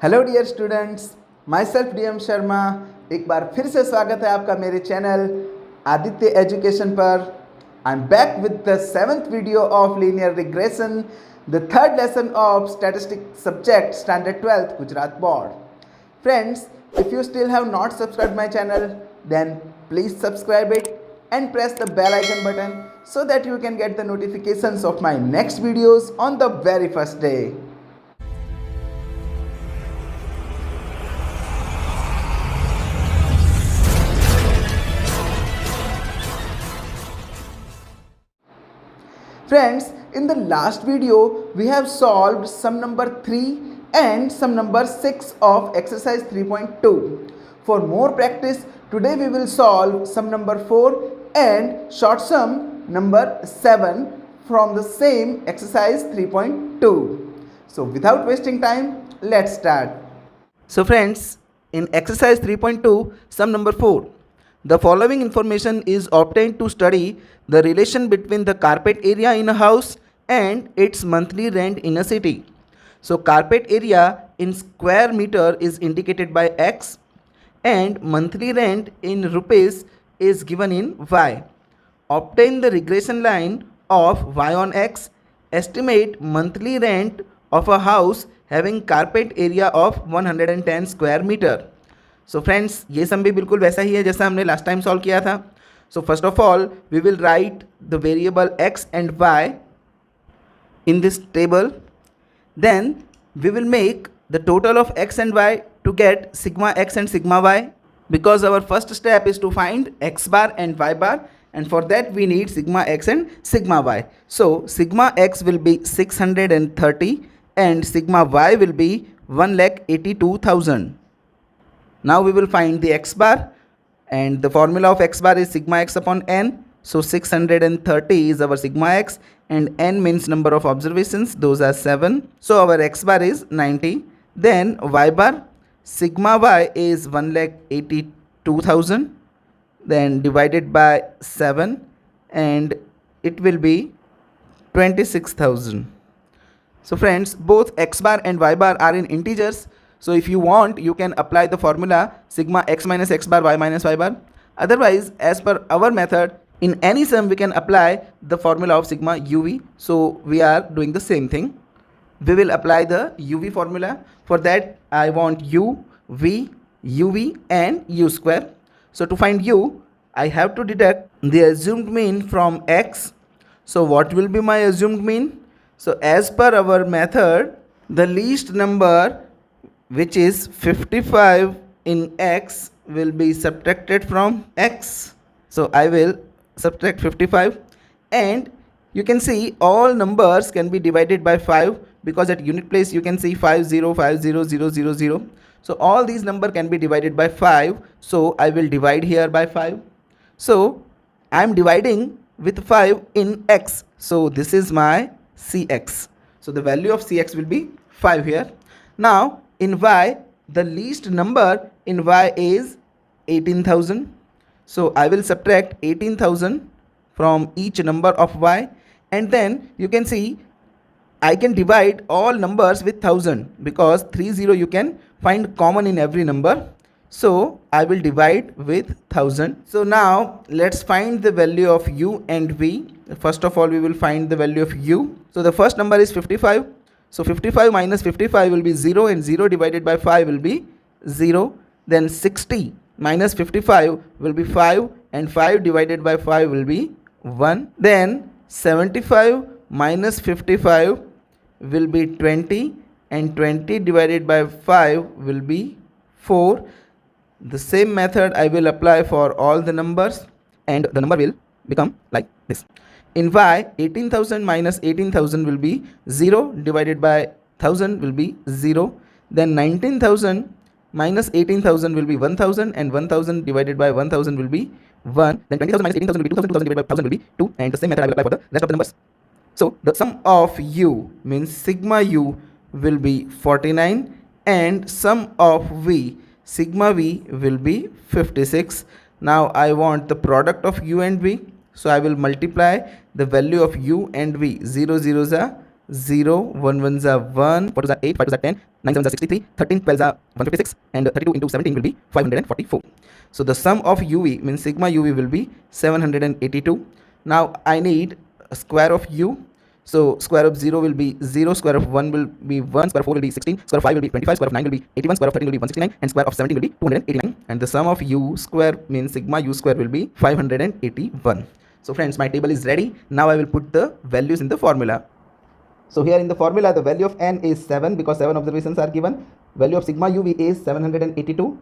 Hello dear students, माई सेल्फ DM Sharma. एक बार फिर से स्वागत है आपका मेरे चैनल आदित्य एजुकेशन पर। I am back with the 7th video of linear regression, the 3rd lesson of statistic subject standard 12th Gujarat board. Friends, if you still have not subscribed my channel, then please subscribe it and press the bell icon button so that you can get the notifications of my next videos on the very first day. Friends, in the last video we have solved sum number 3 and sum number 6 of exercise 3.2. For more practice, today we will solve sum number 4 and short sum number 7 from the same exercise 3.2. So without wasting time, let's start. So friends, in exercise 3.2, sum number 4, the following information is obtained to study the relation between the carpet area in a house and its monthly rent in a city. So carpet area in square meter is indicated by X and monthly rent in rupees is given in Y. Obtain the regression line of Y on X. Estimate monthly rent of a house having carpet area of 110 square meter. So friends, ये सम भी बिल्कुल वैसा ही है जैसा हमने last time solve किया था. So first of all we will write the variable X and Y in this table. Then we will make the total of X and Y to get sigma X and sigma Y, because our first step is to find X bar and Y bar, and for that we need sigma x and sigma y. So sigma x will be 630 and sigma y will be 1,82,000. Now we will find the x bar, and the formula of x bar is sigma x upon n. So 630 is our sigma x and n means number of observations, those are 7. So our x bar is 90. Then y bar, sigma y is 1,82,000, then divided by 7 and it will be 26,000. So friends, both x bar and y bar are in integers. So if you want, you can apply the formula sigma x minus x bar y minus y bar. Otherwise, as per our method, in any sum we can apply the formula of sigma uv. So we are doing the same thing. We will apply the uv formula. For that, I want u, v, uv and u square. So to find u, I have to deduct the assumed mean from x. So what will be my assumed mean? So as per our method, the least number, which is 55 in x, will be subtracted from x. So I will subtract 55, and you can see all numbers can be divided by 5, because at unit place you can see 50500000. So all these numbers can be divided by 5. So I will divide here by 5. So I am dividing with 5 in x. So this is my cx. So the value of cx will be 5 here. Now in y, the least number in y is 18,000. So I will subtract 18,000 from each number of y, and then you can see I can divide all numbers with 1000, because 30 you can find common in every number. So I will divide with 1000. So now let's find the value of u and v. First of all, we will find the value of u. So the first number is 55. So 55 minus 55 will be 0, and 0 divided by 5 will be 0. Then 60 minus 55 will be 5, and 5 divided by 5 will be 1. Then 75 minus 55 will be 20, and 20 divided by 5 will be 4. The same method I will apply for all the numbers, and the number will become like this. In y, 18,000 minus 18,000 will be 0, divided by 1000 will be 0. Then 19,000 minus 18,000 will be 1,000, and 1,000 divided by 1,000 will be 1. Then 20,000 minus 18,000 will be 2,000, 2,000 divided by 1,000 will be 2, and the same method I will apply for the rest of the numbers. So the sum of u means sigma u will be 49, and sum of v, sigma v, will be 56. Now I want the product of u and v. So I will multiply the value of u and v. 0 zeros are 0, 1 ones are 1, 4 twos are 8, 5 twos are 10, 9 sevens are 63, 13 12s are 156, and 32 into 17 will be 544. So the sum of UV means sigma UV will be 782. Now I need a square of U. So square of 0 will be 0, square of 1 will be 1, square of 4 will be 16, square of 5 will be 25, square of 9 will be 81, square of 13 will be 169, and square of 17 will be 289. And the sum of U square means sigma U square will be 581. So friends, my table is ready. Now I will put the values in the formula. So here in the formula, the value of n is 7 because 7 observations are given. Value of sigma UV is 782.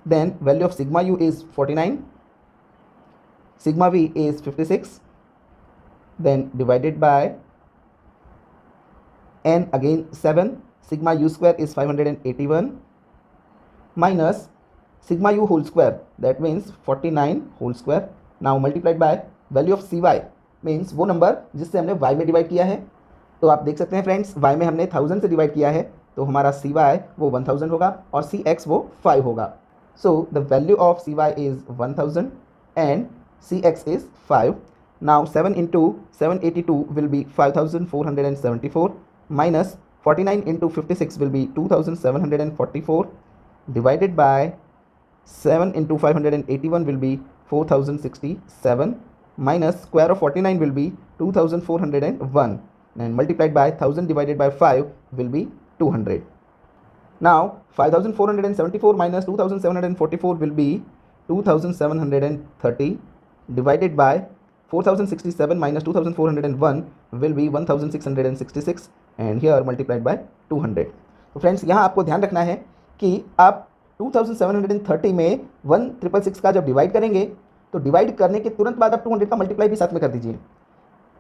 Then value of sigma U is 49. Sigma V is 56. Then divided by n again 7. Sigma U square is 581 minus sigma U whole square, that means 49 whole square. Now multiplied by value of CY means वो number जिससे हमने y में divide किया है. तो आप देख सकते हैं फ्रेंड्स, y में हमने 1000 से डिवाइड किया है तो हमारा CY वो 1000 होगा और CX वो 5 होगा. सो the value of CY is 1000 and CX is 5. Now 7 into 782 will be 5474 minus 49 into 56 will be 2744 divided by 7 into 581 will be 4067 minus square of 49 will be 2401 and multiplied by 1000 divided by 5 will be 200. Now 5474 minus 2744 will be 2730 divided by 4067 minus 2401 will be 1666 and here multiplied by 200. तो friends यहाँ आपको ध्यान रखना है कि आप 2730 में 1666 का जब डिवाइड करेंगे तो डिवाइड करने के तुरंत बाद आप 200 का मल्टीप्लाई भी साथ में कर दीजिए.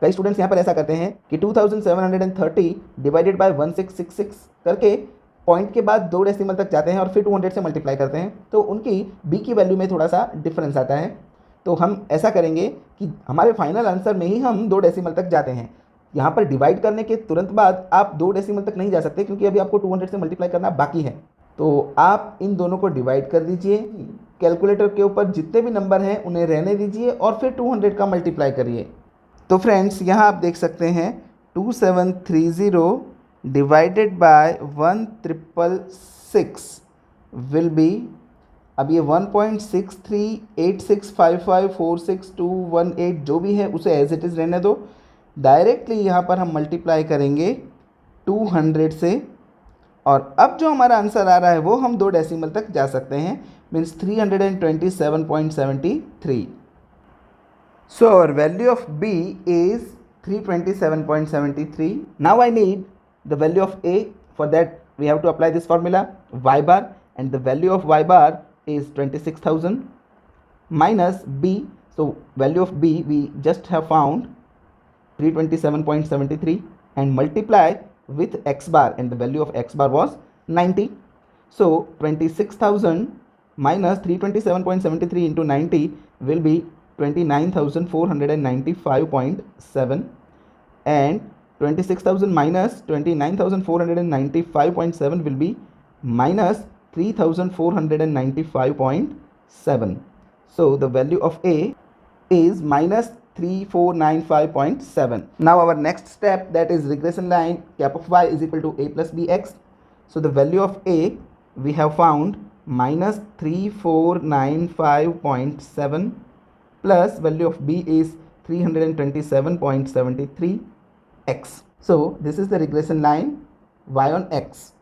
कई स्टूडेंट्स यहाँ पर ऐसा करते हैं कि 2730 डिवाइडेड बाय 1666 करके पॉइंट के बाद 2 डेसिमल तक जाते हैं और फिर 200 से मल्टीप्लाई करते हैं तो उनकी बी की वैल्यू में थोड़ा सा डिफरेंस आता है. तो हम ऐसा करेंगे कि हमारे फाइनल आंसर में ही हम 2 डेसिमल तक जाते हैं. यहाँ पर डिवाइड करने के तुरंत बाद आप 2 डेसिमल तक नहीं जा सकते क्योंकि अभी आपको 200 से मल्टीप्लाई करना बाकी है. तो आप इन दोनों को डिवाइड कर दीजिए, कैलकुलेटर के ऊपर जितने भी नंबर हैं उन्हें रहने दीजिए और फिर 200 का मल्टीप्लाई करिए. तो फ्रेंड्स यहाँ आप देख सकते हैं 2730 डिवाइडेड बाय 1666 विल बी, अब ये 1.6386554621 जो भी है उसे एज इट इज़ रहने दो. डायरेक्टली यहाँ पर हम मल्टीप्लाई करेंगे 200 से और अब जो हमारा आंसर आ रहा है वो हम 2 डेसिमल तक जा सकते हैं, means 327.73. So our value of B is 327.73. Now I need the value of A. For that we have to apply this formula y bar, and the value of y bar is 26,000 minus B. So value of B we just have found 327.73 and multiply with x bar, and the value of x bar was 90. So 26,000 minus 327.73 into 90 will be 29,495.7 and 26,000 minus 29,495.7 will be minus 3,495.7. So the value of A is minus 3495.7. Now our next step, that is regression line cap of y is equal to a plus bx. So the value of A we have found minus 3495.7 plus value of B is 327.73x. So this is the regression line y on x.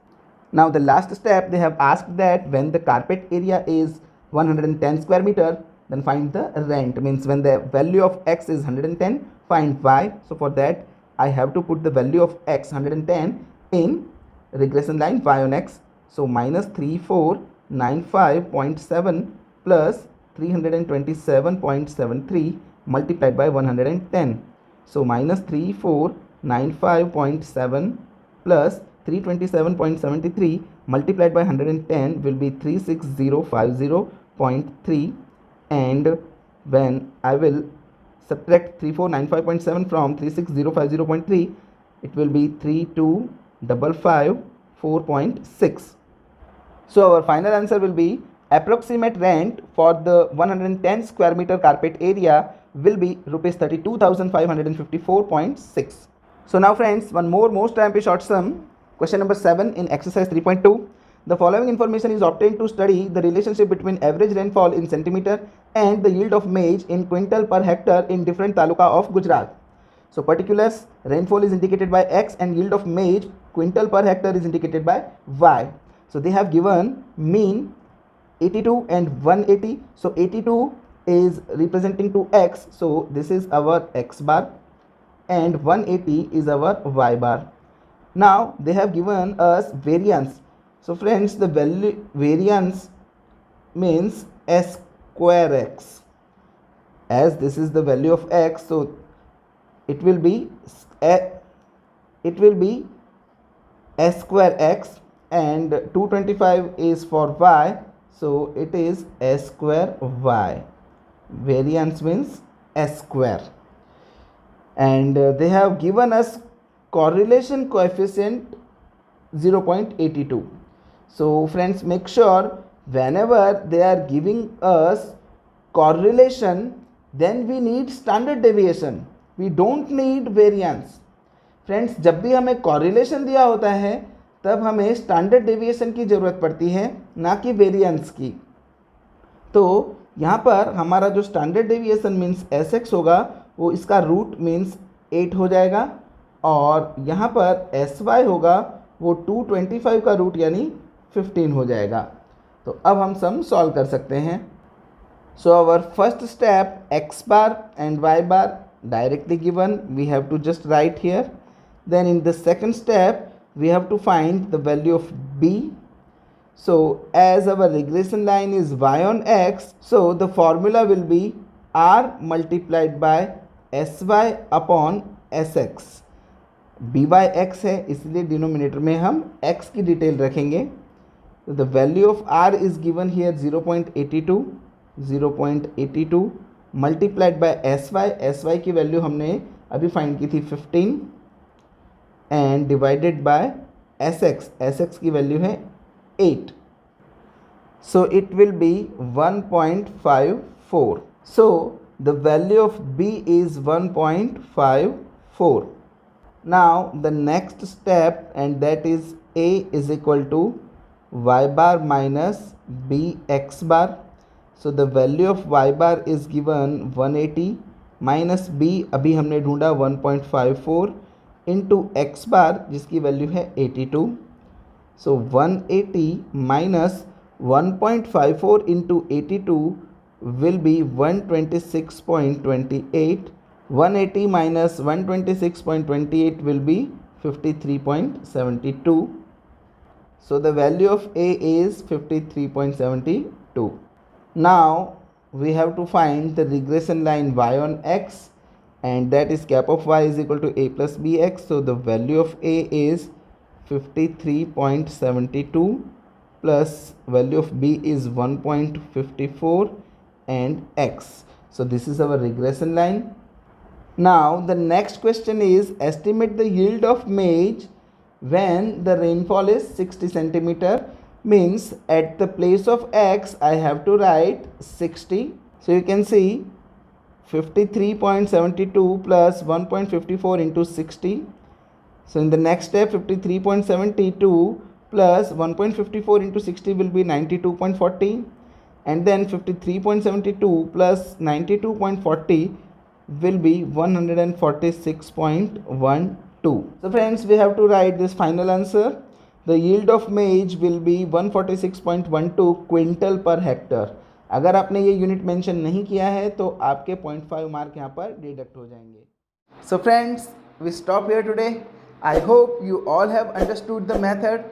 Now the last step, they have asked that when the carpet area is 110 square meter, then find the rent, means when the value of x is 110, find y. So for that I have to put the value of x 110 in regression line y on x. So minus 3495.7 plus 327.73 multiplied by 110. So minus 3495.7 plus 327.73 multiplied by 110 will be 36050.3, and when I will subtract 3495.7 from 36050.3, it will be 32554.6. So our final answer will be approximate rent for the 110 square meter carpet area will be rupees 32,554.6. So now friends, one more most IMP short sum, question number 7 in exercise 3.2. The following information is obtained to study the relationship between average rainfall in centimeter and the yield of maize in quintal per hectare in different taluka of Gujarat. So particulars, rainfall is indicated by X and yield of maize quintal per hectare is indicated by Y. So they have given mean 82 and 180. So 82 is representing to X, so this is our X bar, and 180 is our Y bar. Now they have given us variance. So friends, the value variance means S square X. As this is the value of X, so it will be S square X, and 225 is for Y, so it is S square Y. Variance means S square. And they have given us correlation coefficient 0.82. So friends, make sure whenever they are giving us correlation, then we need standard deviation, we don't need variance. Friends, जब भी हमें correlation दिया होता है तब हमें standard deviation की ज़रूरत पड़ती है, ना कि वेरिएंस की. तो यहाँ पर हमारा जो standard deviation means S x होगा वो इसका रूट मीन्स 8 हो जाएगा, और यहाँ पर एस वाई होगा वो 225 का रूट यानी 15 हो जाएगा. तो अब हम सम सॉल्व कर सकते हैं. So our first step X bar and Y bar directly given, we have to just write here. Then in the second step we have to find the value of b. So as our regression line is y on x, so the formula will be r multiplied by sy upon sx. by x है इसलिए denominator में हम x की detail रखेंगे. So the value of r is given here 0.82 multiplied by S Y की value हमने अभी find की थी 15, and divided by S X की वैल्यू है 8. So it will be 1.54. So the value of B is 1.54. Now the next step and that is A is equal to Y bar minus B X bar. So the value of y bar is given 180 minus b अभी हमने ढूंढा 1.54 into x bar जिसकी value है 82. So 180 minus 1.54 into 82 will be 126.28. 180 minus 126.28 will be 53.72. So the value of a is 53.72. Now we have to find the regression line y on x, and that is cap of y is equal to a plus bx. So the value of a is 53.72 plus value of b is 1.54 and x. So this is our regression line. Now the next question is estimate the yield of maize when the rainfall is 60 centimeter. Means at the place of x I have to write 60. So you can see 53.72 plus 1.54 into 60. So in the next step 53.72 plus 1.54 into 60 will be 92.40, and then 53.72 plus 92.40 will be 146.12. So friends, we have to write this final answer. The yield of maize will be 146.12 quintal per hectare. अगर आपने ये unit mention नहीं किया है तो आपके 0.5 mark यहाँ पर डिडक्ट हो जाएंगे. So friends, we stop here today. I hope you all have understood the method.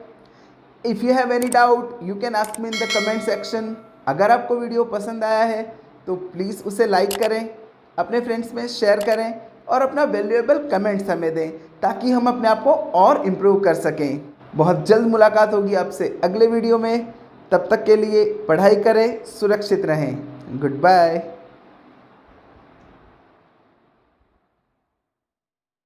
If you have any doubt, you can ask me in the comment section. अगर आपको वीडियो पसंद आया है तो प्लीज़ उसे लाइक करें, अपने फ्रेंड्स में शेयर करें और अपना वैल्यूएबल कमेंट्स हमें दें ताकि हम अपने आप को और इम्प्रूव कर सकें. बहुत जल्द मुलाकात होगी आपसे अगले वीडियो में. तब तक के लिए पढ़ाई करें, सुरक्षित रहें. Good bye.